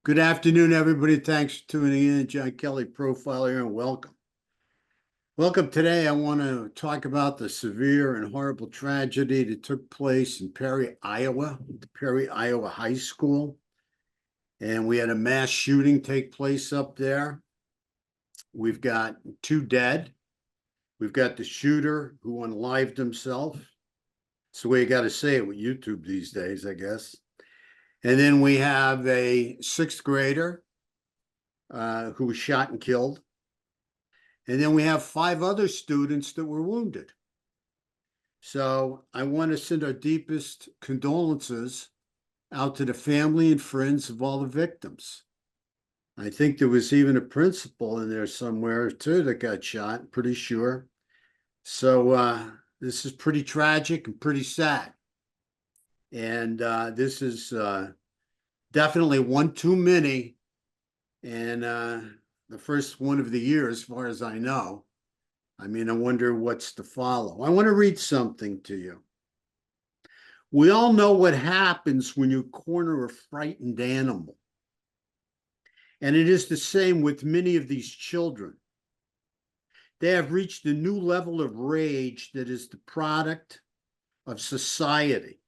Good afternoon, everybody. Thanks for tuning in. John Kelly Profiler, and welcome. Welcome. Today, I want to talk about the severe and horrible tragedy that took place in Perry, Iowa, Perry, Iowa High School. And we had a mass shooting take place up there. We've got 2 dead. We've got the shooter who unalived himself. It's the way you got to say it with YouTube these days, I guess. And then we have a 6th grader who was shot and killed. And then we have 5 other students that were wounded. So I want to send our deepest condolences out to the family and friends of all the victims. I think there was even a principal in there somewhere too that got shot, pretty sure. So this is pretty tragic and pretty sad. And this is definitely one too many. And the first one of the year, as far as I know. I mean, I wonder what's to follow. I want to read something to you. We all know what happens when you corner a frightened animal. And it is the same with many of these children. They have reached a new level of rage that is the product of society.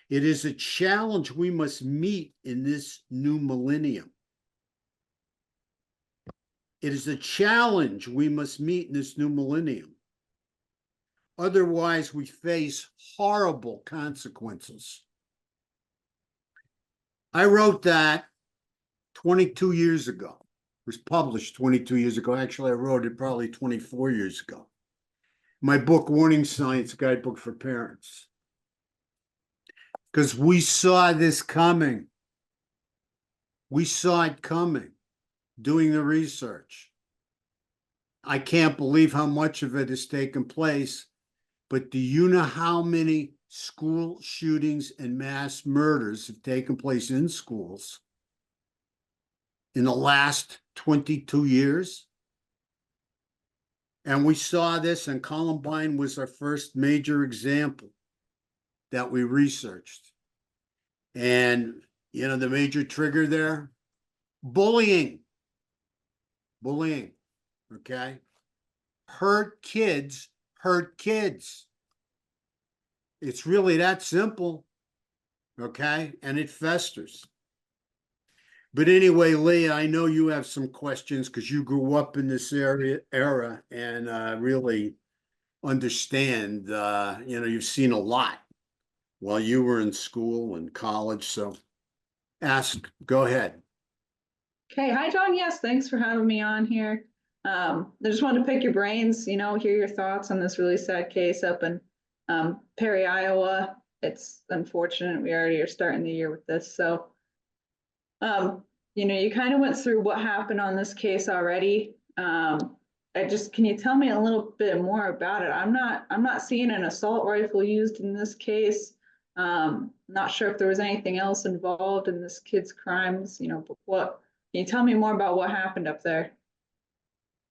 It is a challenge we must meet in this new millennium. It is a challenge we must meet in this new millennium. Otherwise, we face horrible consequences. I wrote that 22 years ago. It was published 22 years ago. Actually, I wrote it probably 24 years ago. My book, Warning Signs, Guidebook for Parents. Because we saw this coming. We saw it coming. Doing the research. I can't believe how much of it has taken place, but do you know how many school shootings and mass murders have taken place in schools in the last 22 years? And we saw this, and Columbine was our first major example that we researched. And, you know, the major trigger there, bullying. Bullying, okay? Hurt kids hurt kids. It's really that simple, okay? And it festers. But anyway, Lee, I know you have some questions because you grew up in this era and really understand, you know, you've seen a lot while you were in school and college. So go ahead. Okay, hi John. Yes, thanks for having me on here. I just wanted to pick your brains, hear your thoughts on this really sad case up in Perry, Iowa. It's unfortunate we already are starting the year with this. So, you kind of went through what happened on this case already. Can you tell me a little bit more about it? I'm not seeing an assault rifle used in this case. Not sure if there was anything else involved in this kid's crimes, but can you tell me more about what happened up there?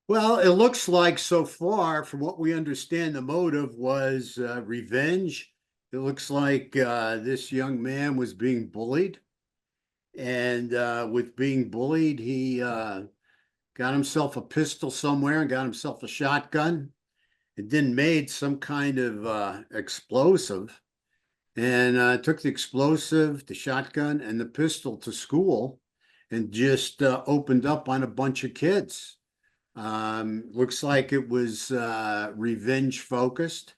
Well, it looks like so far, from what we understand, the motive was revenge. It looks like this young man was being bullied. And with being bullied, he got himself a pistol somewhere and got himself a shotgun. It then made some kind of explosive and took the explosive, the shotgun, and the pistol to school and just opened up on a bunch of kids. Looks like it was revenge focused.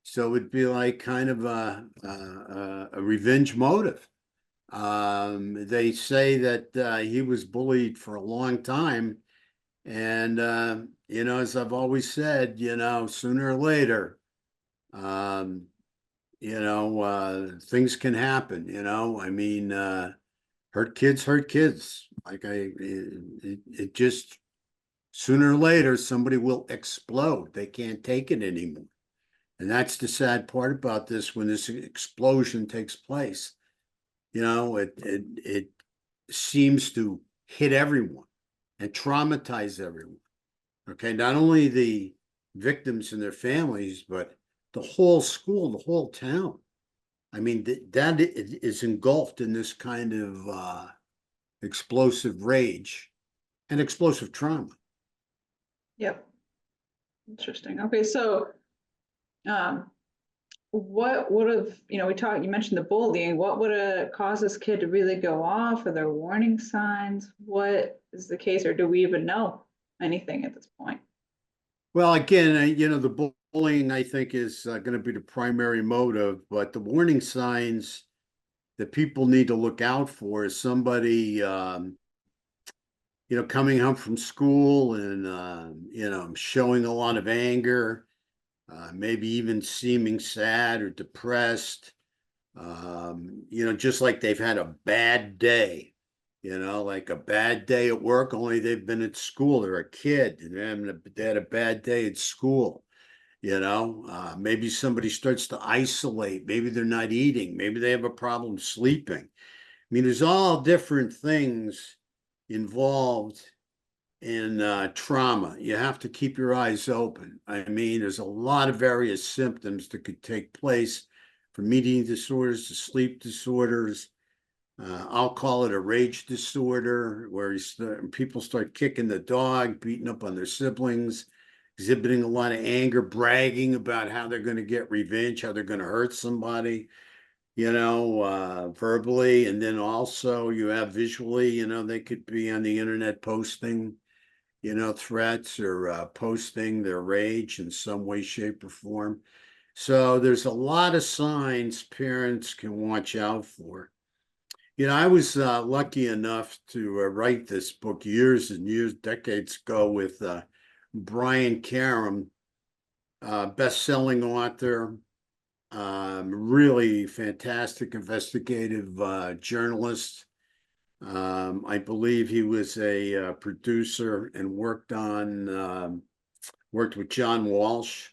So it'd be like kind of a revenge motive. They say that he was bullied for a long time. And, as I've always said, sooner or later, things can happen, I mean, hurt kids. Like it just sooner or later somebody will explode. They can't take it anymore. And that's the sad part about this when this explosion takes place. It seems to hit everyone and traumatize everyone. Okay, not only the victims and their families, but the whole school, the whole town. I mean, that is engulfed in this kind of explosive rage, and explosive trauma. Yep. Interesting. Okay, so what would have, you mentioned the bullying, what would have caused this kid to really go off? Are there warning signs? What is the case, or do we even know anything at this point? Well, again, the bullying, I think, is going to be the primary motive, but the warning signs that people need to look out for is somebody, coming home from school and, showing a lot of anger, maybe even seeming sad or depressed, just like they've had a bad day, like a bad day at work, only they've been at school. They're a kid and they had a bad day at school. Maybe somebody starts to isolate. Maybe they're not eating. Maybe they have a problem sleeping. I mean, there's all different things involved in trauma. You have to keep your eyes open. I mean, there's a lot of various symptoms that could take place, from eating disorders to sleep disorders. I'll call it a rage disorder, where people start kicking the dog, beating up on their siblings, exhibiting a lot of anger, bragging about how they're going to get revenge, how they're going to hurt somebody, verbally. And then also you have visually, they could be on the internet posting, threats or posting their rage in some way, shape, or form. So there's a lot of signs parents can watch out for. I was lucky enough to write this book years and years, decades ago, with Brian Karem, best-selling author, really fantastic investigative journalist. I believe he was a producer and worked with John Walsh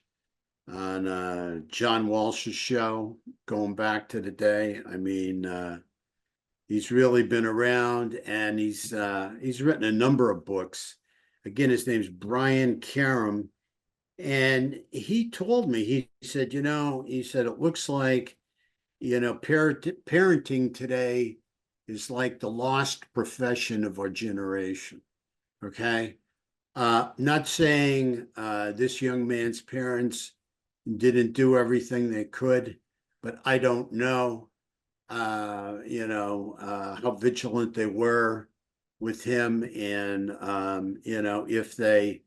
on John Walsh's show, going back to the day. I mean, he's really been around, and he's written a number of books. Again, his name's Brian Karem, and he told me, he said, it looks like, parenting today is like the lost profession of our generation. Okay. Not saying this young man's parents didn't do everything they could, but I don't know, how vigilant they were with him, and, if they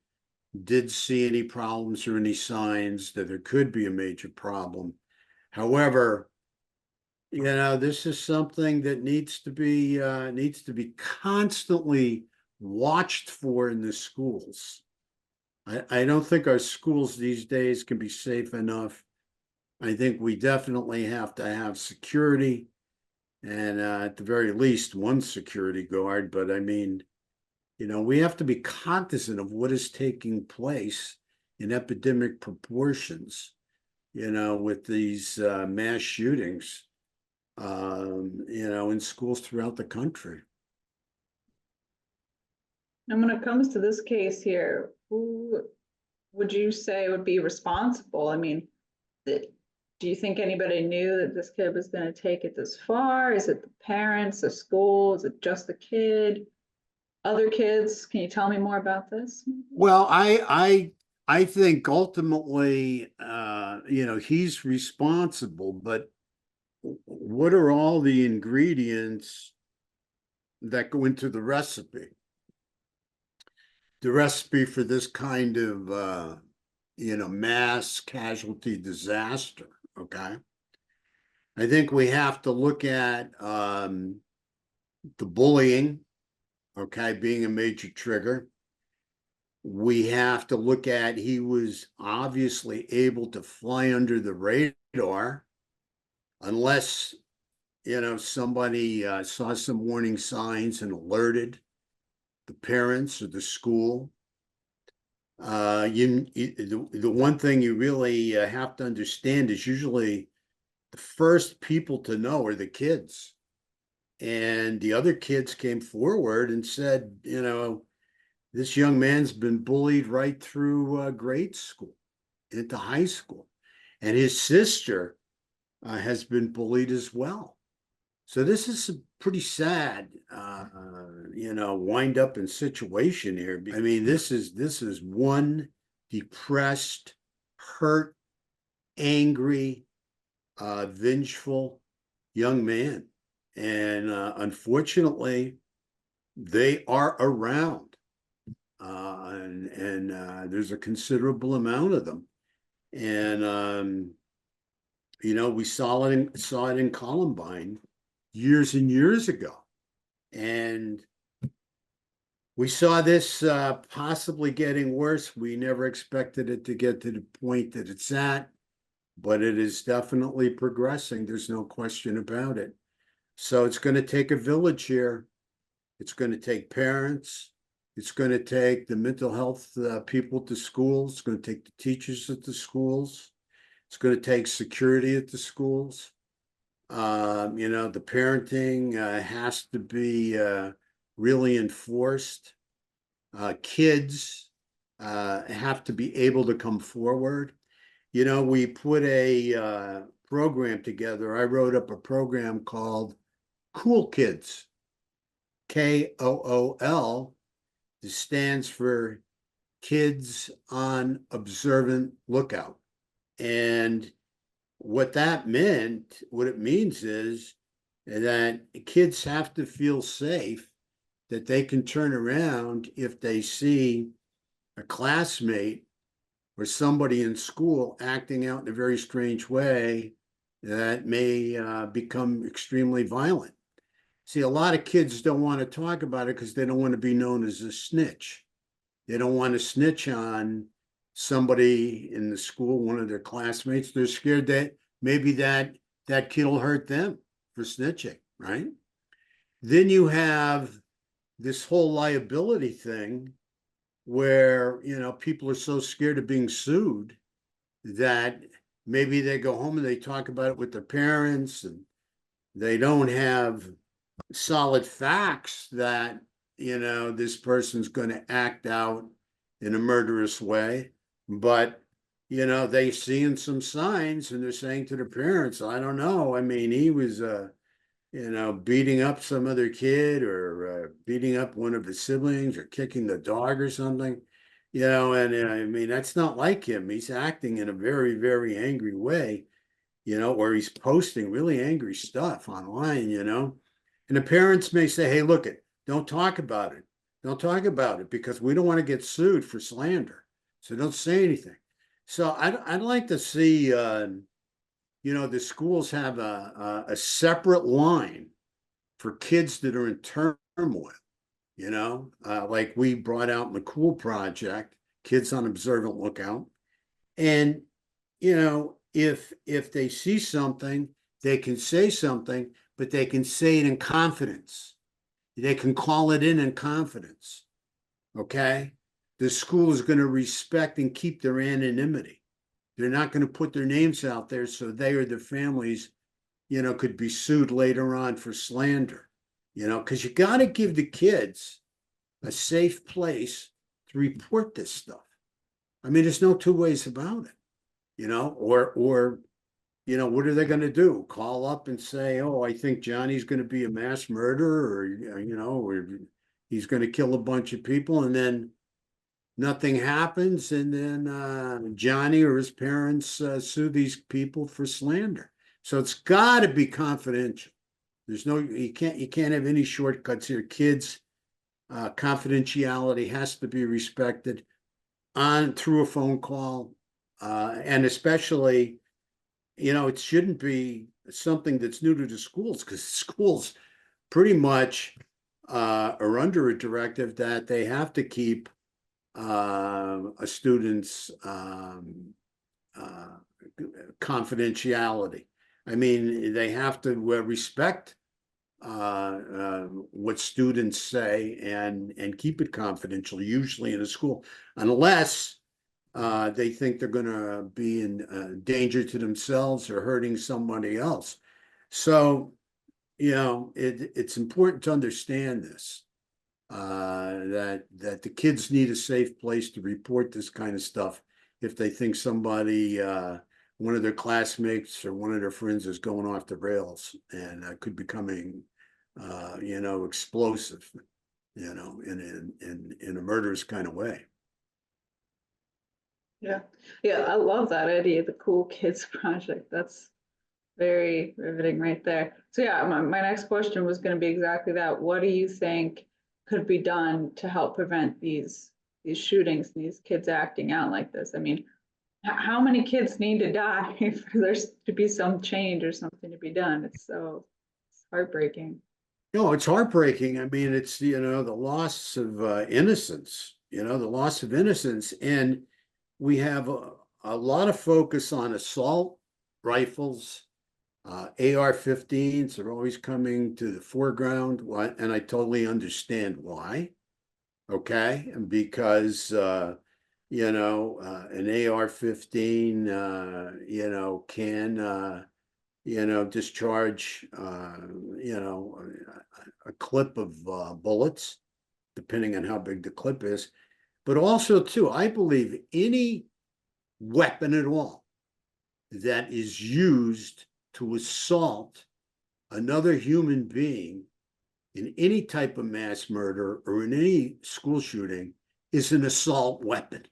did see any problems or any signs that there could be a major problem. However, this is something that needs to be constantly watched for in the schools. I don't think our schools these days can be safe enough. I think we definitely have to have security, and at the very least, one security guard. But I mean, we have to be cognizant of what is taking place in epidemic proportions, with these mass shootings, in schools throughout the country. And when it comes to this case here, who would you say would be responsible? I mean, do you think anybody knew that this kid was going to take it this far? Is it the parents, the school? Is it just the kid? Other kids? Can you tell me more about this? Well, I think ultimately, he's responsible, but what are all the ingredients that go into the recipe? The recipe for this kind of, mass casualty disaster. Okay. I think we have to look at the bullying, okay, being a major trigger. We have to look at, he was obviously able to fly under the radar, unless, somebody saw some warning signs and alerted the parents or the school. The one thing you really have to understand is usually the first people to know are the kids. And the other kids came forward and said, this young man's been bullied right through grade school into high school. And his sister has been bullied as well. So this is pretty sad, wind up in situation here. I mean, this is one depressed, hurt, angry, vengeful young man. And unfortunately, they are around. And there's a considerable amount of them. And we saw it in Columbine years and years ago. And we saw this possibly getting worse. We never expected it to get to the point that it's at, but it is definitely progressing. There's no question about it. So it's going to take a village here. It's going to take parents. It's going to take the mental health people at the schools. It's going to take the teachers at the schools. It's going to take security at the schools. The parenting has to be really enforced. Kids have to be able to come forward. We put a program together. I wrote up a program called Cool Kids, KOOL. This stands for Kids on Observant Lookout. And what it means is that kids have to feel safe, that they can turn around if they see a classmate or somebody in school acting out in a very strange way that may become extremely violent. See, a lot of kids don't want to talk about it because they don't want to be known as a snitch. They don't want to snitch on somebody in the school, one of their classmates. They're scared that maybe that kid will hurt them for snitching, right? Then you have this whole liability thing where, people are so scared of being sued that maybe they go home and they talk about it with their parents, and they don't have solid facts that, this person's going to act out in a murderous way. But, they seeing some signs and they're saying to their parents, I don't know. I mean, he was, beating up some other kid, or beating up one of his siblings, or kicking the dog or something, and I mean, that's not like him. He's acting in a very, very angry way, or he's posting really angry stuff online, and the parents may say, hey, look don't talk about it. Don't talk about it because we don't want to get sued for slander. So don't say anything. So I'd like to see, the schools have a separate line for kids that are in turmoil, like we brought out in the Cool Project, Kids on Observant Lookout. And, if they see something, they can say something, but they can say it in confidence. They can call it in confidence. Okay? The school is going to respect and keep their anonymity. They're not going to put their names out there so they or their families, could be sued later on for slander, because you got to give the kids a safe place to report this stuff. I mean, there's no two ways about it, or what are they going to do? Call up and say, oh, I think Johnny's going to be a mass murderer, or he's going to kill a bunch of people, and then nothing happens, and then Johnny or his parents sue these people for slander. So it's got to be confidential. You can't have any shortcuts here. Kids, confidentiality has to be respected through a phone call, and especially, it shouldn't be something that's new to the schools, because schools pretty much are under a directive that they have to keep a student's confidentiality. I mean, they have to respect what students say and keep it confidential, usually in a school, unless they think they're going to be in danger to themselves or hurting somebody else. So, it's important to understand this. That the kids need a safe place to report this kind of stuff if they think somebody, one of their classmates or one of their friends, is going off the rails and could becoming you know, explosive, you know, in a murderous kind of way. Yeah, yeah, I love that idea, the Cool Kids Project. That's very riveting right there. So yeah, my next question was going to be exactly that. What do you think could be done to help prevent these shootings, these kids acting out like this? I mean, how many kids need to die for there to be some change or something to be done? It's heartbreaking. No, it's heartbreaking. I mean, it's, you know, the loss of innocence, you know, the loss of innocence. And we have a lot of focus on assault rifles. AR-15s are always coming to the foreground, and I totally understand why. Okay, and because you know, an AR-15, you know, can you know, discharge you know, a clip of bullets, depending on how big the clip is. But also, too, I believe any weapon at all that is used to assault another human being in any type of mass murder or in any school shooting is an assault weapon.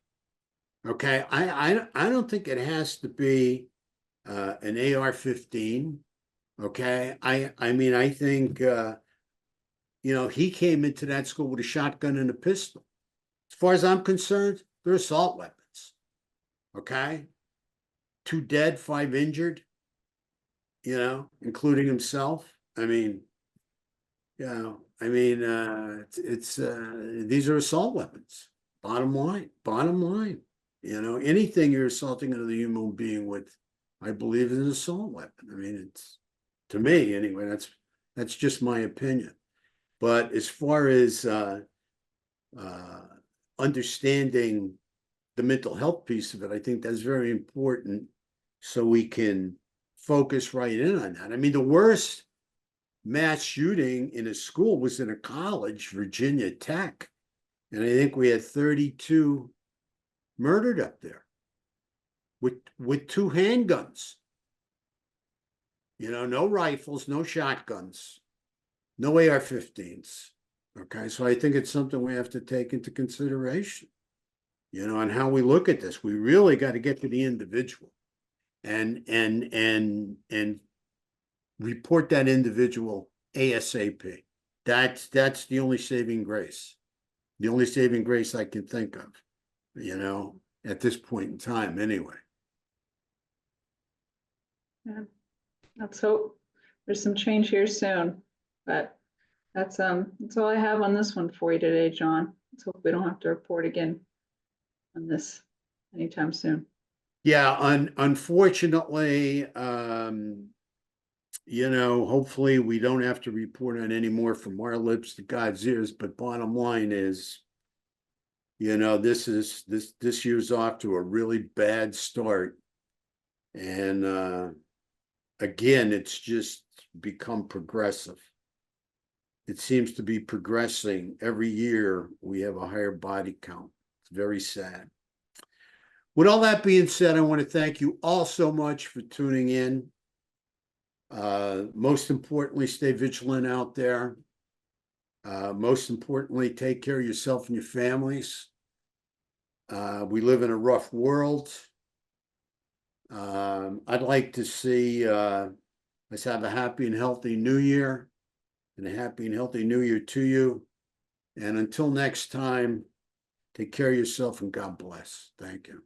Okay, I don't think it has to be an AR-15. Okay, I mean, I think you know, he came into that school with a shotgun and a pistol. As far as I'm concerned, they're assault weapons. Okay, 2 dead, 5 injured, you know, including himself. I mean, you know, I mean, it's these are assault weapons. Bottom line. You know, anything you're assaulting another human being with, I believe, is an assault weapon. I mean, it's, to me anyway. That's just my opinion. But as far as uh, understanding the mental health piece of it, I think that's very important, so we can focus right in on that. I mean, the worst mass shooting in a school was in a college, Virginia Tech, and I think we had 32 murdered up there with 2 handguns. You know, no rifles, no shotguns, no AR-15s. Okay, so I think it's something we have to take into consideration, you know, and how we look at this. We really got to get to the individual and report that individual ASAP. That's the only saving grace. The only saving grace I can think of, you know, at this point in time anyway. Yeah, let's hope there's some change here soon. But that's all I have on this one for you today, John. Let's hope we don't have to report again on this anytime soon. Yeah, unfortunately, you know, hopefully we don't have to report on any more from our lips to God's ears, but bottom line is, you know, this year's off to a really bad start. And again, it's just become progressive. It seems to be progressing every year. We have a higher body count. It's very sad. With all that being said, I want to thank you all so much for tuning in. Most importantly, stay vigilant out there. Most importantly, take care of yourself and your families. We live in a rough world. I'd like to see us have a happy and healthy new year, and a happy and healthy new year to you. And until next time, take care of yourself and God bless. Thank you.